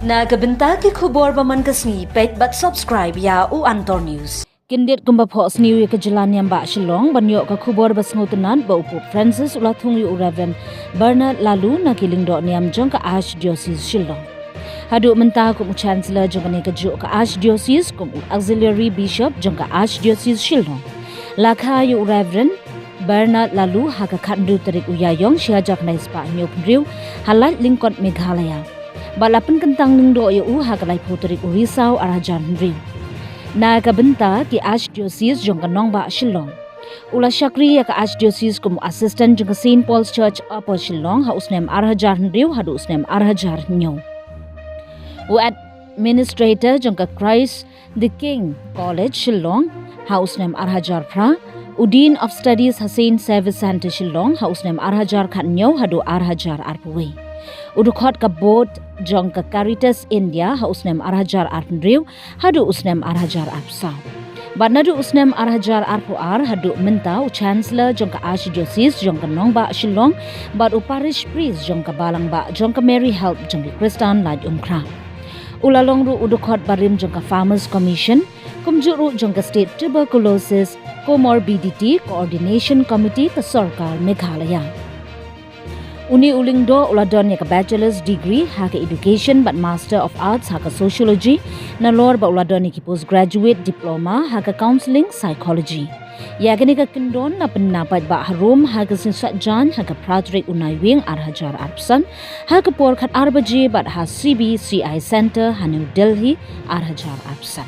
Nagabenta ki khubor baman kasni pet but subscribe ya u Antor News. Kindet kumba phos new ye kejalan yang ba Shillong banyo ka khubor bas ngutenan ba upu Francis ulathung yu Reverend Bernard Laloo na kiling do niam jong ka Archdiocese Shillong. Hadu mentah kum Chancellor jong ka juk ka Archdiocese kum Auxiliary Bishop jong ka Archdiocese Shillong. Lakha yu Reverend Bernard Laloo ha ka khandu tarik uyayong siajak na ispa nyop riu halat lingkot Meghalaya. Balapan kentang ningdo yu ha ka lai putarik urisau arajan riu. Nagabenta ki Archdiocese jong ka nong ba Shillong. Ula syakri ya ka Archdiocese kum assistant jong ka St. Paul's Church apa Shillong ha usnem arhajar riu hadu usnem arhajar nyo. U administrator jong ka Christ the King College Shillong ha usnem arhajar pra. Udin of Studies Hussein Service Center Shillong ha usnem arhajar khan nyo hadu arhajar arpuwe. Udukot ka board jong ka Caritas India ha usnem arhajar arpendriu hadu usnem arhajar arpsa. Badnadu usnem arhajar arpuar hadu mentau Chancellor jong ka Archdiocese jong ka nong ba Shillong bad u parish priest jong ka balang ba jong ka Mary Help jong ka Kristan laj umkra. Ulalong ru udukot barim jong ka Farmers Commission kumjuru jong ka State Tuberculosis Comorbidity Coordination Committee ka Sarkar Meghalaya. Uni uling do uladon ya ka bachelor's degree ha ka education but master of arts ha ka sociology na lor ba uladon ki postgraduate diploma ha ka counseling psychology. Ya gani ka kindon na pennapat ba harum ha ka sinsat jan ha ka pratrik unai wing arhajar arpsan ha ka por khat arbaji but ha CBCI center ha New Delhi arhajar arpsan.